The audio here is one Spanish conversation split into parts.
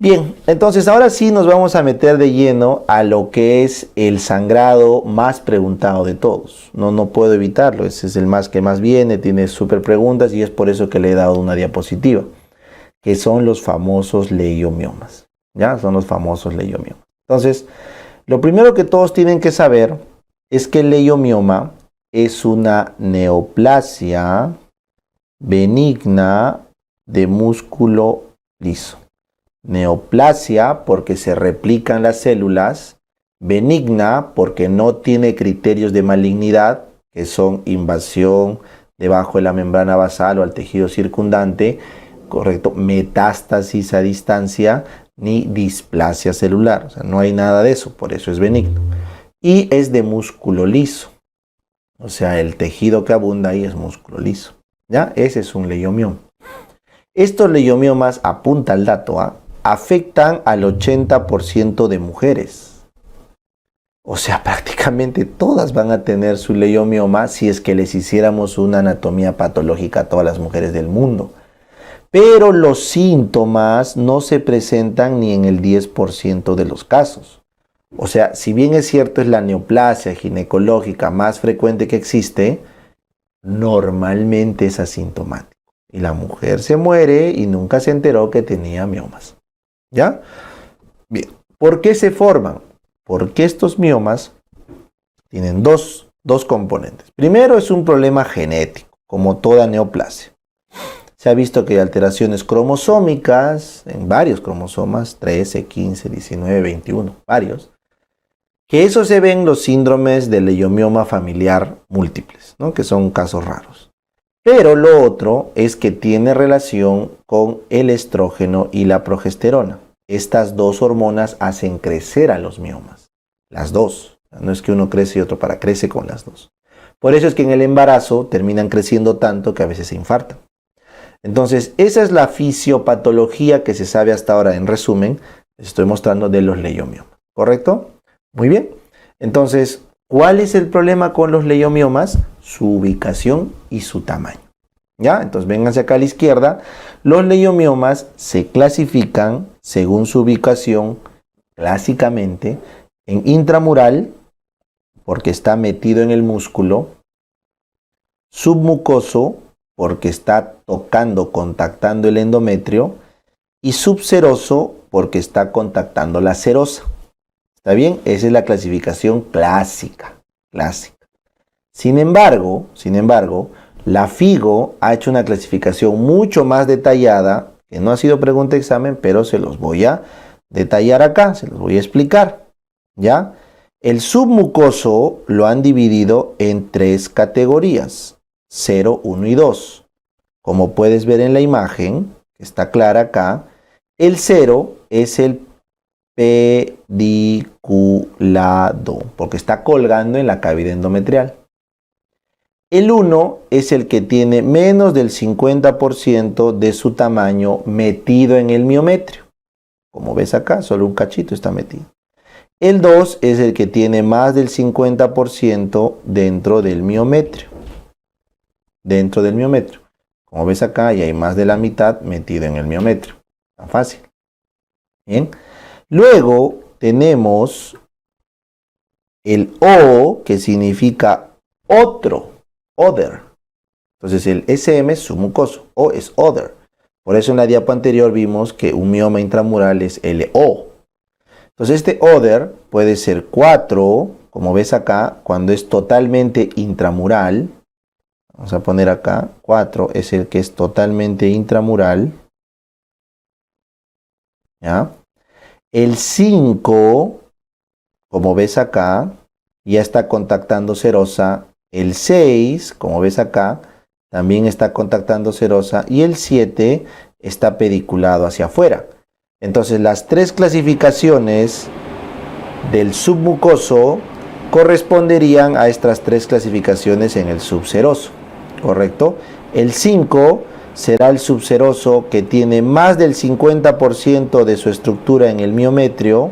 Bien, entonces ahora sí nos vamos a meter de lleno a lo que es el sangrado más preguntado de todos. No puedo evitarlo, ese es el más que más viene, tiene súper preguntas y es por eso que le he dado una diapositiva, que son los famosos leiomiomas. ¿Ya? Son los famosos leiomiomas. Entonces, lo primero que todos tienen que saber es que el leiomioma es una neoplasia benigna de músculo liso. Neoplasia porque se replican las células, benigna porque no tiene criterios de malignidad, que son invasión debajo de la membrana basal o al tejido circundante, correcto, metástasis a distancia, ni displasia celular, o sea, no hay nada de eso, por eso es benigno. Y es de músculo liso, o sea, el tejido que abunda ahí es músculo liso, ¿ya? Ese es un leiomioma. Estos leiomiomas, apunta el dato, afectan al 80% de mujeres. O sea, prácticamente todas van a tener su leiomioma si es que les hiciéramos una anatomía patológica a todas las mujeres del mundo. Pero los síntomas no se presentan ni en el 10% de los casos. O sea, si bien es cierto es la neoplasia ginecológica más frecuente que existe, normalmente es asintomático. Y la mujer se muere y nunca se enteró que tenía miomas. ¿Ya? Bien. ¿Por qué se forman? Porque estos miomas tienen dos componentes. Primero es un problema genético, como toda neoplasia. Se ha visto que hay alteraciones cromosómicas en varios cromosomas, 13, 15, 19, 21, varios. Que eso se ve en los síndromes de leiomioma familiar múltiples, ¿no? Que son casos raros. Pero lo otro es que tiene relación con el estrógeno y la progesterona. Estas dos hormonas hacen crecer a los miomas. Las dos. No es que uno crece y otro crece con las dos. Por eso es que en el embarazo terminan creciendo tanto que a veces se infartan. Entonces, esa es la fisiopatología que se sabe hasta ahora. En resumen, les estoy mostrando de los leiomiomas. ¿Correcto? Muy bien. Entonces, ¿cuál es el problema con los leiomiomas? Su ubicación y su tamaño. ¿Ya? Entonces, vénganse acá a la izquierda. Los leiomiomas se clasifican según su ubicación, clásicamente, en intramural, porque está metido en el músculo, submucoso, porque está tocando, contactando el endometrio, y subseroso, porque está contactando la serosa. ¿Está bien? Esa es la clasificación clásica. Sin embargo, la FIGO ha hecho una clasificación mucho más detallada, que no ha sido pregunta de examen, pero se los voy a detallar acá, se los voy a explicar. ¿Ya? El submucoso lo han dividido en 3 categorías, 0, 1 y 2. Como puedes ver en la imagen, que está clara acá, el 0 es el pediculado, porque está colgando en la cavidad endometrial. El 1 es el que tiene menos del 50% de su tamaño metido en el miometrio. Como ves acá, solo un cachito está metido. El 2 es el que tiene más del 50% dentro del miometrio. Como ves acá, ya hay más de la mitad metido en el miometrio. Tan fácil. Bien. Luego tenemos el O, que significa otro. Other. Entonces el SM es submucoso, O es other. Por eso en la diapo anterior vimos que un mioma intramural es LO. Entonces este other puede ser 4, como ves acá, cuando es totalmente intramural. Vamos a poner acá, 4 es el que es totalmente intramural. ¿Ya? El 5, como ves acá, ya está contactando serosa. El 6, como ves acá, también está contactando serosa. Y el 7 está pediculado hacia afuera. Entonces las 3 clasificaciones del submucoso corresponderían a estas 3 clasificaciones en el subseroso. ¿Correcto? El 5 será el subseroso que tiene más del 50% de su estructura en el miometrio.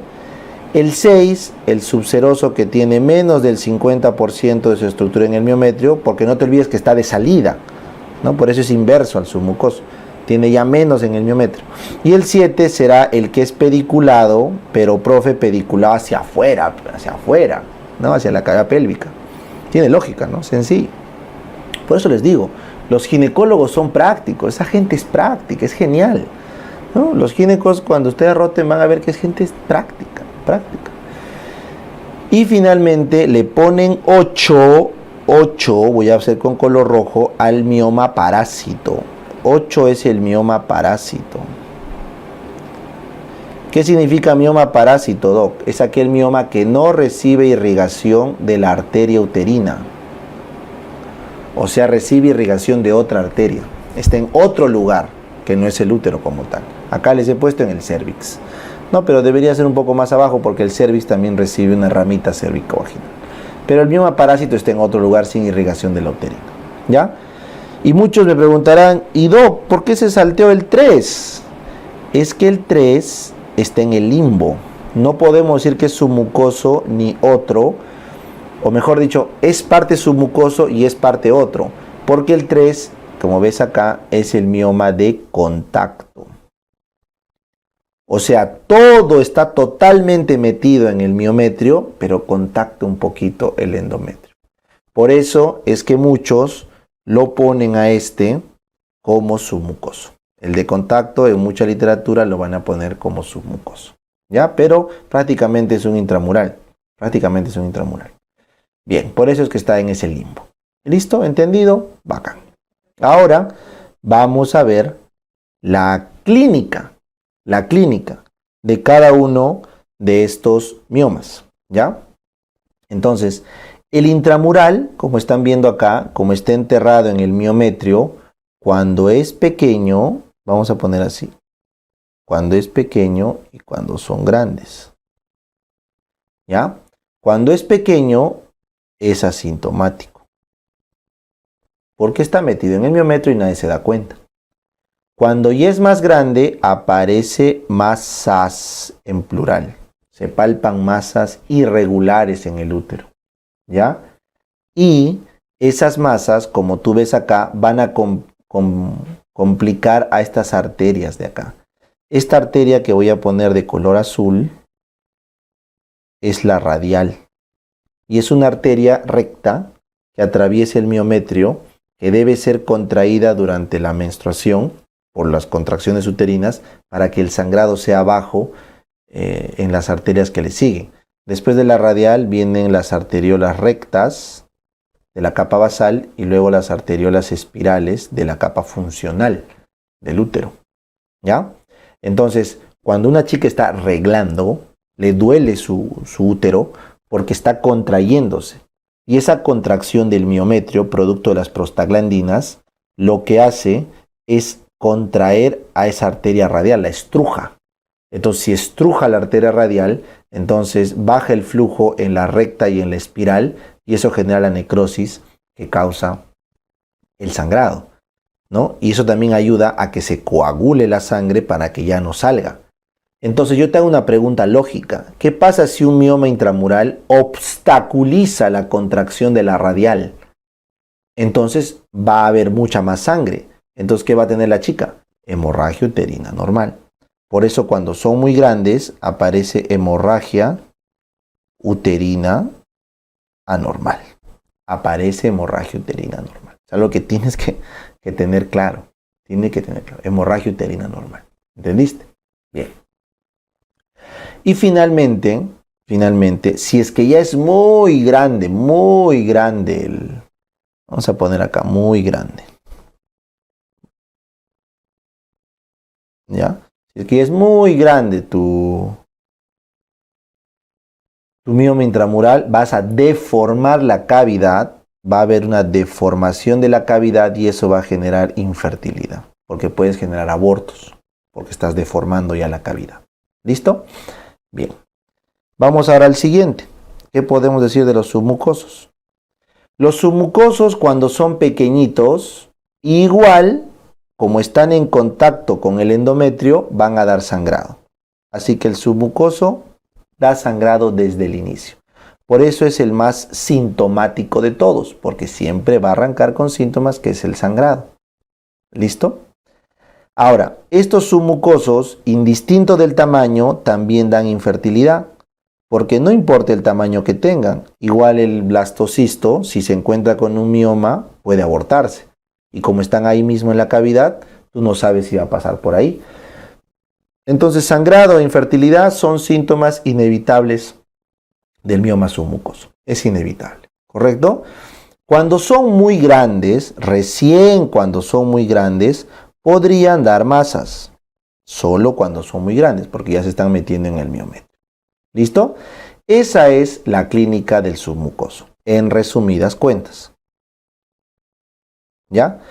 El 6, el subseroso que tiene menos del 50% de su estructura en el miometrio, porque no te olvides que está de salida, ¿no? Por eso es inverso al submucoso. tiene ya menos en el miometrio. Y el 7 será el que es pediculado, pero profe, pediculado hacia afuera, ¿no? Hacia la cavidad pélvica. Tiene lógica, ¿no? Sencillo. Por eso les digo, los ginecólogos son prácticos, esa gente es práctica, es genial, ¿no? Los ginecólogos, cuando ustedes roten, van a ver que es gente práctica. Y finalmente le ponen 8, voy a hacer con color rojo, al mioma parásito. 8 es el mioma parásito. ¿Qué significa mioma parásito, Doc? Es aquel mioma que no recibe irrigación de la arteria uterina. O sea, recibe irrigación de otra arteria. Está en otro lugar que no es el útero como tal. Acá les he puesto en el cérvix. No, pero debería ser un poco más abajo porque el cérvix también recibe una ramita cervicovaginal. Pero el mioma parásito está en otro lugar sin irrigación de la uterina. ¿Ya? Y muchos me preguntarán, ¿y Doc, por qué se salteó el 3? Es que el 3 está en el limbo. No podemos decir que es submucoso ni otro, o mejor dicho, es parte submucoso y es parte otro, porque el 3, como ves acá, es el mioma de contacto. O sea, todo está totalmente metido en el miometrio, pero contacta un poquito el endometrio. Por eso es que muchos lo ponen a este como submucoso. El de contacto en mucha literatura lo van a poner como submucoso. ¿Ya? Pero prácticamente es un intramural. Bien, por eso es que está en ese limbo. ¿Listo? ¿Entendido? Bacán. Ahora vamos a ver la clínica de cada uno de estos miomas. ¿Ya? Entonces, el intramural, como están viendo acá, como está enterrado en el miometrio, cuando es pequeño, vamos a poner así, cuando es pequeño y cuando son grandes. ¿Ya? Cuando es pequeño es asintomático, porque está metido en el miometrio y nadie se da cuenta. Cuando ya es más grande, aparece masas en plural. Se palpan masas irregulares en el útero. ¿Ya? Y esas masas, como tú ves acá, van a complicar a estas arterias de acá. Esta arteria que voy a poner de color azul es la radial. Y es una arteria recta que atraviesa el miometrio, que debe ser contraída durante la menstruación por las contracciones uterinas para que el sangrado sea bajo en las arterias que le siguen. Después de la radial vienen las arteriolas rectas de la capa basal y luego las arteriolas espirales de la capa funcional del útero. ¿Ya? Entonces, cuando una chica está reglando, le duele su útero porque está contrayéndose. Y esa contracción del miometrio, producto de las prostaglandinas, lo que hace es contraer a esa arteria radial, la estruja. Entonces, si estruja la arteria radial, entonces baja el flujo en la recta y en la espiral, y eso genera la necrosis que causa el sangrado, ¿no? Y eso también ayuda a que se coagule la sangre para que ya no salga. Entonces yo te hago una pregunta lógica. ¿Qué pasa si un mioma intramural obstaculiza la contracción de la radial? Entonces va a haber mucha más sangre. Entonces, ¿qué va a tener la chica? Hemorragia uterina normal. Por eso cuando son muy grandes aparece hemorragia uterina anormal. Aparece hemorragia uterina normal. Es algo que tienes que tener claro. Tiene que tener claro. Hemorragia uterina normal. ¿Entendiste? Bien. Y finalmente, si es que ya es muy grande, vamos a poner acá, muy grande. ¿Ya? Si es que ya es muy grande tu mioma intramural, vas a deformar la cavidad, va a haber una deformación de la cavidad y eso va a generar infertilidad, porque puedes generar abortos, porque estás deformando ya la cavidad. ¿Listo? Bien. Vamos ahora al siguiente. ¿Qué podemos decir de los submucosos? Los submucosos, cuando son pequeñitos, igual, como están en contacto con el endometrio, van a dar sangrado. Así que el submucoso da sangrado desde el inicio. Por eso es el más sintomático de todos, porque siempre va a arrancar con síntomas que es el sangrado. ¿Listo? Ahora, estos submucosos, indistinto del tamaño, también dan infertilidad, porque no importa el tamaño que tengan, igual el blastocisto, si se encuentra con un mioma, puede abortarse. Y como están ahí mismo en la cavidad, tú no sabes si va a pasar por ahí. Entonces, sangrado e infertilidad son síntomas inevitables del mioma submucoso. Es inevitable, ¿correcto? Cuando son muy grandes, recién cuando son muy grandes, podrían dar masas. Solo cuando son muy grandes, porque ya se están metiendo en el miometrio. ¿Listo? Esa es la clínica del submucoso, en resumidas cuentas. ¿Ya?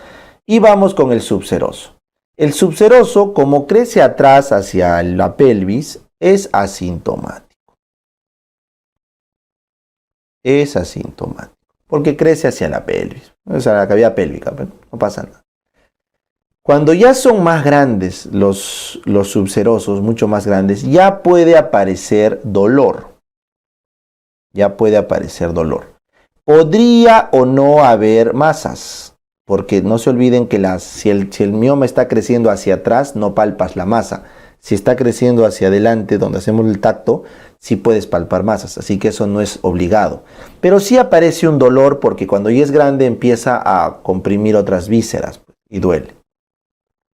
Y vamos con el subseroso. El subseroso, como crece atrás hacia la pelvis, es asintomático. Es asintomático, porque crece hacia la pelvis, o sea, la cavidad pélvica, pero no pasa nada. Cuando ya son más grandes los subserosos, mucho más grandes, ya puede aparecer dolor. Ya puede aparecer dolor. Podría o no haber masas, porque no se olviden que si el mioma está creciendo hacia atrás, no palpas la masa. Si está creciendo hacia adelante, donde hacemos el tacto, sí puedes palpar masas, así que eso no es obligado. Pero sí aparece un dolor porque cuando ya es grande empieza a comprimir otras vísceras y duele.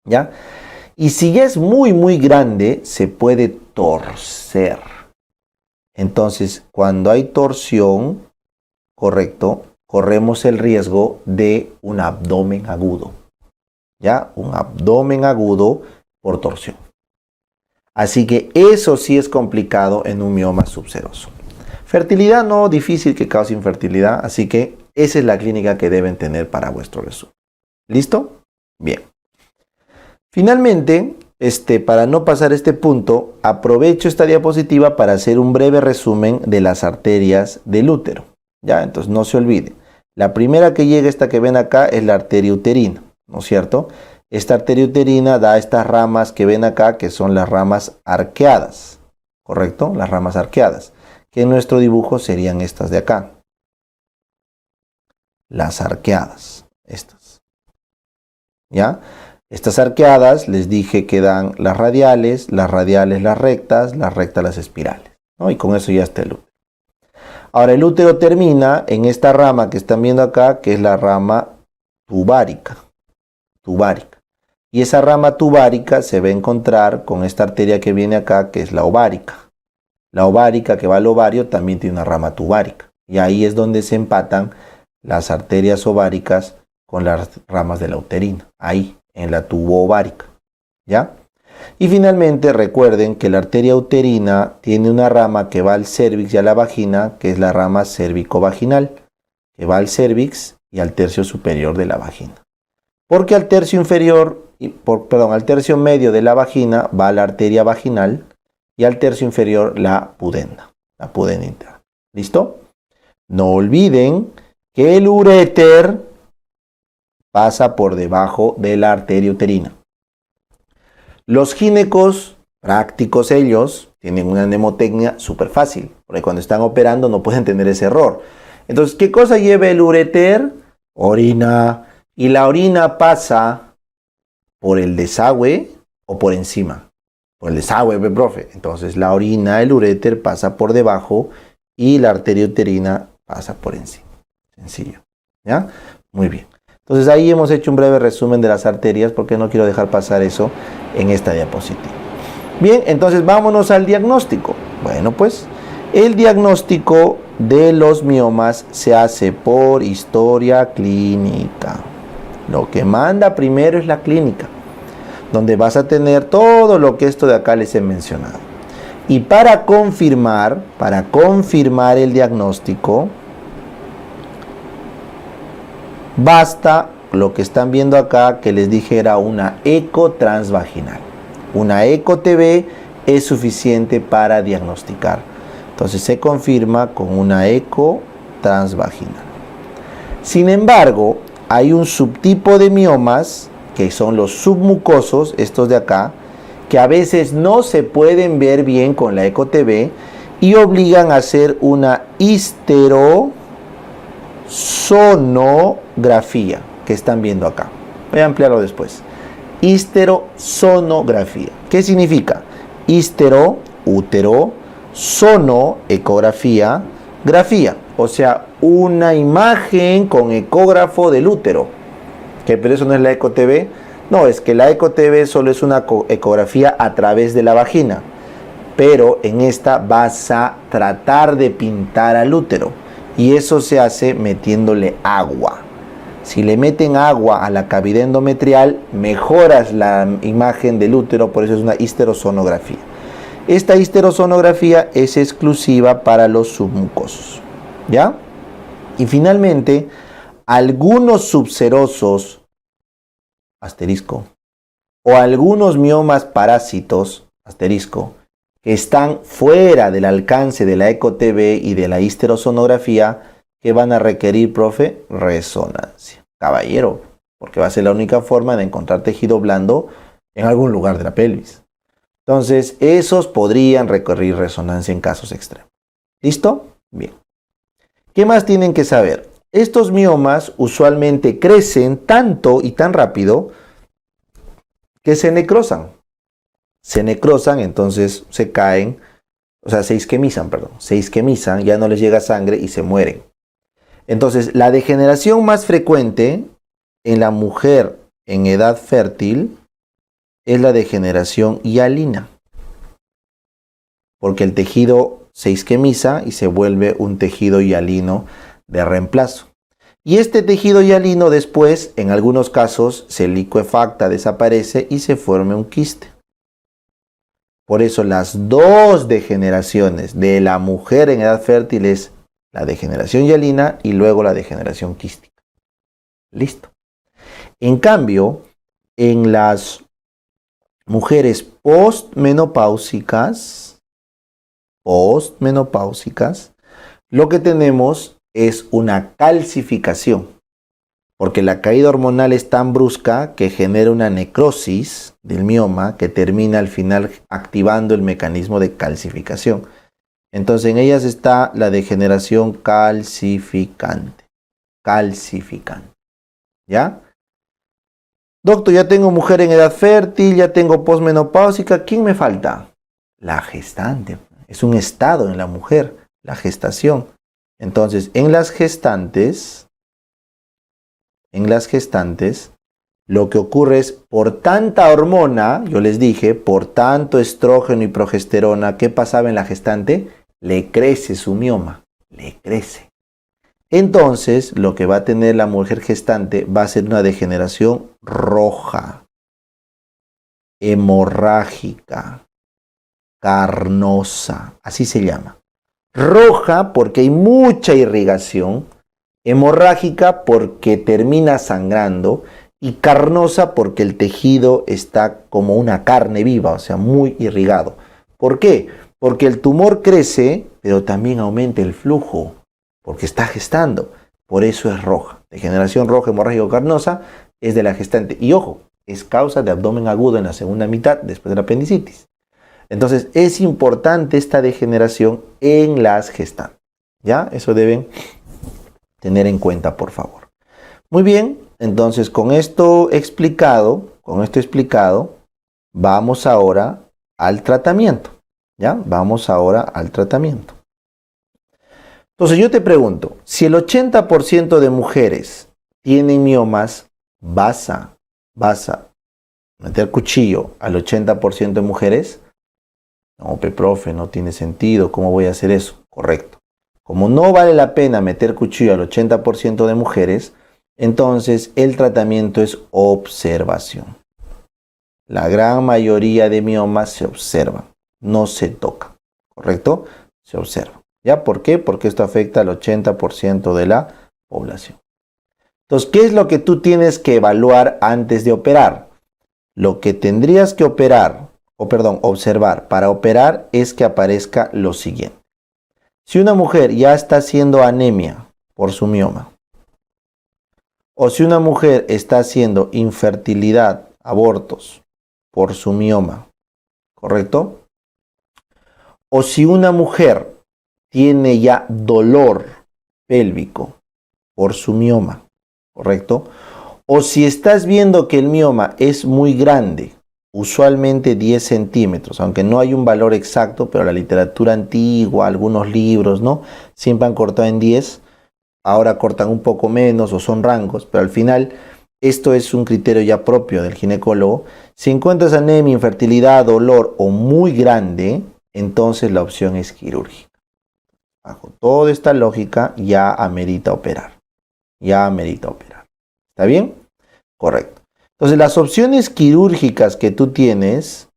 ¿Ya? Y si ya es muy muy grande, se puede torcer. Entonces, cuando hay torsión, correcto, corremos el riesgo de un abdomen agudo. ¿Ya? Un abdomen agudo por torsión. Así que eso sí es complicado en un mioma subseroso. Fertilidad no difícil que cause infertilidad, así que esa es la clínica que deben tener para vuestro resumen. ¿Listo? Bien. Finalmente, para no pasar este punto, aprovecho esta diapositiva para hacer un breve resumen de las arterias del útero. Ya, entonces no se olviden. La primera que llega, esta que ven acá, es la arteria uterina, ¿no es cierto? Esta arteria uterina da estas ramas que ven acá, que son las ramas arqueadas, ¿correcto? Las ramas arqueadas, que en nuestro dibujo serían estas de acá. Las arqueadas, estas. ¿Ya? Estas arqueadas, les dije que dan las radiales las rectas las espirales, ¿no? Y con eso ya está el útero. Ahora el útero termina en esta rama que están viendo acá, que es la rama tubárica. Y esa rama tubárica se va a encontrar con esta arteria que viene acá, que es la ovárica. La ovárica que va al ovario también tiene una rama tubárica. Y ahí es donde se empatan las arterias ováricas con las ramas de la uterina. Ahí, en la tubo ovárica. ¿Ya? Y finalmente recuerden que la arteria uterina tiene una rama que va al cérvix y a la vagina, que es la rama cérvico-vaginal, que va al cérvix y al tercio superior de la vagina. Porque al tercio al tercio medio de la vagina va la arteria vaginal y al tercio inferior la pudenda interna. ¿Listo? No olviden que el uréter pasa por debajo de la arteria uterina. Los ginecos, prácticos ellos, tienen una mnemotecnia súper fácil, porque cuando están operando no pueden tener ese error. Entonces, ¿qué cosa lleva el uréter? Orina. Y la orina pasa por el desagüe o por encima. Por el desagüe, profe. Entonces, la orina, el uréter pasa por debajo y la arteria uterina pasa por encima. Sencillo. ¿Ya? Muy bien. Entonces ahí hemos hecho un breve resumen de las arterias porque no quiero dejar pasar eso en esta diapositiva. Bien, entonces vámonos al diagnóstico. Bueno, pues el diagnóstico de los miomas se hace por historia clínica. Lo que manda primero es la clínica, donde vas a tener todo lo que esto de acá les he mencionado. Y para confirmar el diagnóstico, basta lo que están viendo acá, que les dije era una eco transvaginal. Una eco TV es suficiente para diagnosticar. Entonces se confirma con una eco transvaginal. Sin embargo, hay un subtipo de miomas, que son los submucosos, estos de acá, que a veces no se pueden ver bien con la eco TV y obligan a hacer una histerosonografía, que están viendo acá. Voy a ampliarlo después. histerosonografía. ¿Qué significa? Histero, útero, sono, ecografía, grafía. O sea, una imagen con ecógrafo del útero. ¿Que pero eso no es la ECO-TV? No, es que la ECO-TV solo es una ecografía a través de la vagina. Pero en esta vas a tratar de pintar al útero. Y eso se hace metiéndole agua. Si le meten agua a la cavidad endometrial, mejoras la imagen del útero, por eso es una histerosonografía. Esta histerosonografía es exclusiva para los submucosos, ¿ya? Y finalmente, algunos subserosos, asterisco, o algunos miomas parásitos, asterisco, que están fuera del alcance de la ECO-TV y de la histerosonografía, que van a requerir, profe, resonancia. Caballero, porque va a ser la única forma de encontrar tejido blando en algún lugar de la pelvis. Entonces, esos podrían requerir resonancia en casos extremos. ¿Listo? Bien. ¿Qué más tienen que saber? Estos miomas usualmente crecen tanto y tan rápido que se necrosan. Se necrosan, entonces se caen, o sea, se isquemizan, ya no les llega sangre y se mueren. Entonces, la degeneración más frecuente en la mujer en edad fértil es la degeneración hialina, porque el tejido se isquemiza y se vuelve un tejido hialino de reemplazo. Y este tejido hialino después, en algunos casos, se licuefacta, desaparece y se forma un quiste. Por eso las dos degeneraciones de la mujer en edad fértil es la degeneración hialina y luego la degeneración quística. Listo. En cambio, en las mujeres postmenopáusicas, lo que tenemos es una calcificación, porque la caída hormonal es tan brusca que genera una necrosis del mioma que termina al final activando el mecanismo de calcificación. Entonces en ellas está la degeneración calcificante. ¿Ya? Doctor, ya tengo mujer en edad fértil, ya tengo posmenopáusica. ¿Quién me falta? La gestante. Es un estado en la mujer, la gestación. Entonces, en las gestantes, lo que ocurre es, por tanta hormona, yo les dije, por tanto estrógeno y progesterona, ¿qué pasaba en la gestante? Le crece su mioma, le crece. Entonces, lo que va a tener la mujer gestante va a ser una degeneración roja, hemorrágica, carnosa, así se llama. Roja porque hay mucha irrigación, hemorrágica porque termina sangrando y carnosa porque el tejido está como una carne viva, o sea, muy irrigado. ¿Por qué? Porque el tumor crece, pero también aumenta el flujo, porque está gestando. Por eso es roja. Degeneración roja, hemorrágica o carnosa es de la gestante. Y ojo, es causa de abdomen agudo en la segunda mitad después de la apendicitis. Entonces, es importante esta degeneración en las gestantes. ¿Ya? Eso deben tener en cuenta, por favor. Muy bien, entonces con esto explicado, vamos ahora al tratamiento. ¿Ya? Vamos ahora al tratamiento. Entonces yo te pregunto, si el 80% de mujeres tienen miomas, ¿vas a meter cuchillo al 80% de mujeres? No, profe, no tiene sentido, ¿cómo voy a hacer eso? Correcto. Como no vale la pena meter cuchillo al 80% de mujeres, entonces el tratamiento es observación. La gran mayoría de miomas se observan, no se tocan, ¿correcto? Se observan. ¿Ya? ¿Por qué? Porque esto afecta al 80% de la población. Entonces, ¿qué es lo que tú tienes que evaluar antes de operar? Lo que tendrías que observar para operar es que aparezca lo siguiente. Si una mujer ya está haciendo anemia por su mioma, o si una mujer está haciendo infertilidad, abortos por su mioma, ¿correcto? O si una mujer tiene ya dolor pélvico por su mioma, ¿correcto? O si estás viendo que el mioma es muy grande, usualmente 10 centímetros, aunque no hay un valor exacto, pero la literatura antigua, algunos libros, ¿no? Siempre han cortado en 10, ahora cortan un poco menos o son rangos, pero al final esto es un criterio ya propio del ginecólogo. Si encuentras anemia, infertilidad, dolor o muy grande, entonces la opción es quirúrgica. Bajo toda esta lógica ya amerita operar. Ya amerita operar. ¿Está bien? Correcto. Entonces las opciones quirúrgicas que tú tienes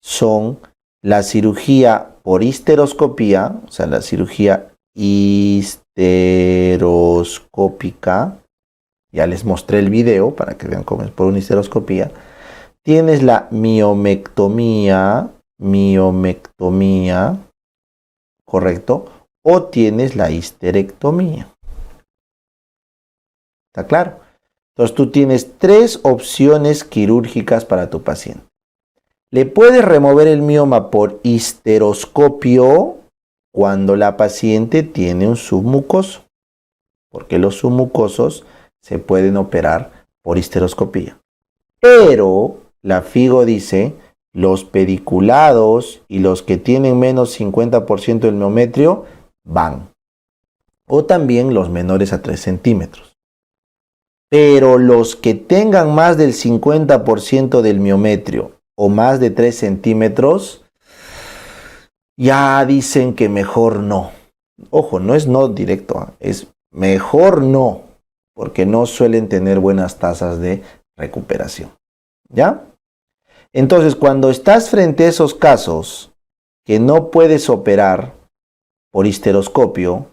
son la cirugía por histeroscopía, o sea, la cirugía histeroscópica. Ya les mostré el video para que vean cómo es por una histeroscopía. Tienes la miomectomía, ¿correcto? O tienes la histerectomía. ¿Está claro? Entonces tú tienes 3 opciones quirúrgicas para tu paciente. Le puedes remover el mioma por histeroscopio cuando la paciente tiene un submucoso, porque los submucosos se pueden operar por histeroscopía. Pero la FIGO dice, los pediculados y los que tienen menos 50% del miometrio van. O también los menores a 3 centímetros. Pero los que tengan más del 50% del miometrio o más de 3 centímetros, ya dicen que mejor no. Ojo, no es no directo, es mejor no, porque no suelen tener buenas tasas de recuperación. ¿Ya? Entonces, cuando estás frente a esos casos que no puedes operar por histeroscopio,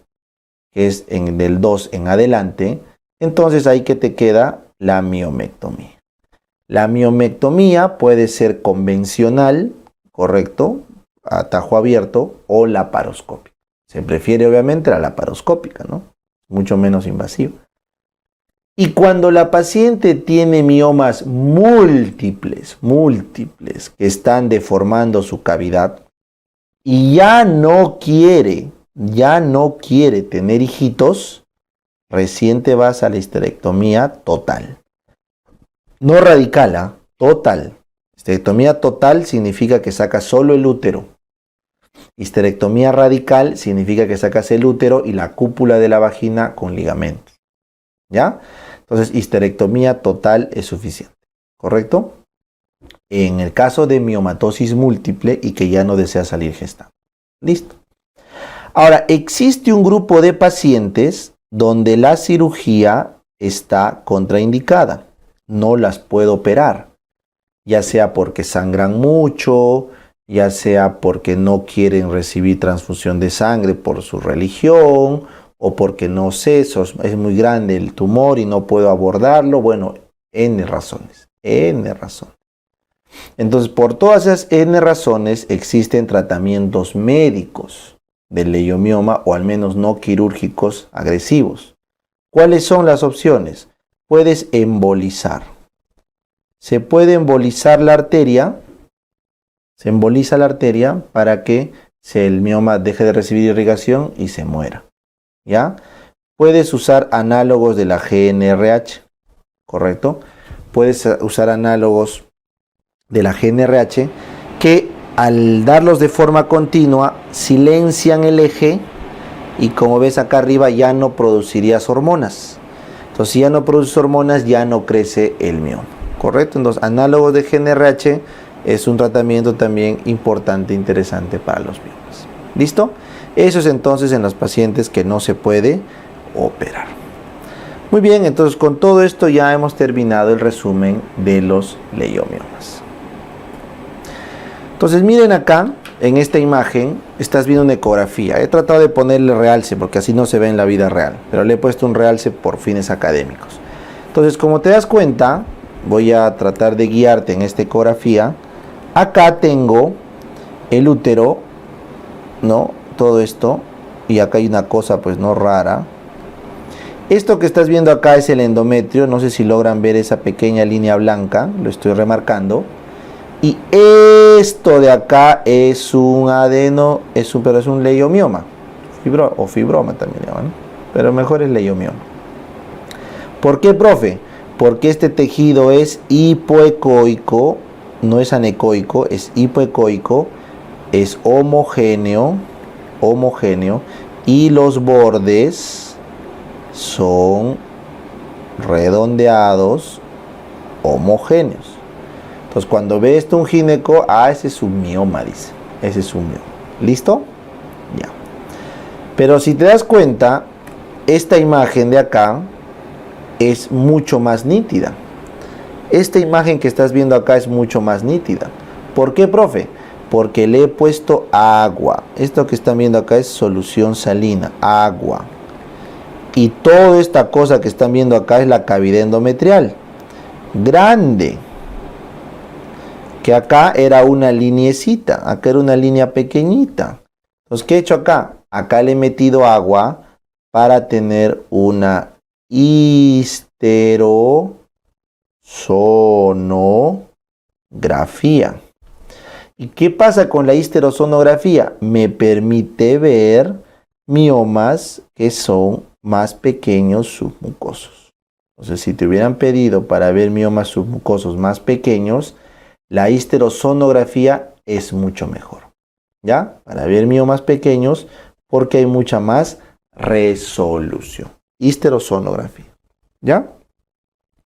que es del 2 en adelante, entonces ahí que te queda la miomectomía. La miomectomía puede ser convencional, correcto, a tajo abierto, o laparoscópica. Se prefiere obviamente la laparoscópica, ¿no? Mucho menos invasiva. Y cuando la paciente tiene miomas múltiples, que están deformando su cavidad y ya no quiere tener hijitos, recién te vas a la histerectomía total. No radical, total. Histerectomía total significa que sacas solo el útero. Histerectomía radical significa que sacas el útero y la cúpula de la vagina con ligamentos. ¿Ya? Entonces, histerectomía total es suficiente. ¿Correcto? En el caso de miomatosis múltiple y que ya no desea salir gestando. Listo. Ahora, existe un grupo de pacientes donde la cirugía está contraindicada. No las puedo operar. Ya sea porque sangran mucho, ya sea porque no quieren recibir transfusión de sangre por su religión, o porque no sé, es muy grande el tumor y no puedo abordarlo. Bueno, N razones. Entonces, por todas esas N razones existen tratamientos médicos del leiomioma, o al menos no quirúrgicos agresivos. ¿Cuáles son las opciones? Puedes embolizar. Se puede embolizar la arteria. Se emboliza la arteria para que el mioma deje de recibir irrigación y se muera. ¿Ya? Puedes usar análogos de la GnRH, ¿correcto? Puedes usar análogos de la GnRH que al darlos de forma continua silencian el eje y, como ves acá arriba, ya no producirías hormonas. Entonces, si ya no produces hormonas, ya no crece el mioma, ¿correcto? Entonces, análogos de GnRH es un tratamiento también importante, interesante para los miomas. ¿Listo? Eso es entonces en los pacientes que no se puede operar. Muy bien, entonces con todo esto ya hemos terminado el resumen de los leiomiomas. Entonces miren acá, en esta imagen, estás viendo una ecografía. He tratado de ponerle realce porque así no se ve en la vida real, pero le he puesto un realce por fines académicos. Entonces, como te das cuenta, voy a tratar de guiarte en esta ecografía. Acá tengo el útero, ¿no? Todo esto, y acá hay una cosa pues no rara. Esto que estás viendo acá es el endometrio. No sé si logran ver esa pequeña línea blanca, lo estoy remarcando. Y esto de acá es un adeno, pero es un leiomioma, fibroma también llaman, ¿no? Pero mejor es leiomioma. ¿Por qué, profe? porque este tejido es hipoecoico, no es anecoico, es hipoecoico, es homogéneo, y los bordes son redondeados, homogéneos. Entonces, cuando ve esto un gineco, ese es un mioma, dice. Ese es un mioma. ¿Listo? Ya. Pero si te das cuenta, esta imagen de acá es mucho más nítida. Esta imagen que estás viendo acá es mucho más nítida. ¿Por qué, profe? Porque le he puesto agua. Esto que están viendo acá es solución salina, agua. Y toda esta cosa que están viendo acá es la cavidad endometrial. Grande. Que acá era una lineecita, acá era una línea pequeñita. Entonces, ¿qué he hecho acá? Acá le he metido agua para tener una histerosonografía. ¿Y qué pasa con la histerosonografía? Me permite ver miomas que son más pequeños submucosos. Entonces, si te hubieran pedido para ver miomas submucosos más pequeños, la histerosonografía es mucho mejor, ¿ya? Para ver miomas pequeños, porque hay mucha más resolución. Histerosonografía, ¿ya?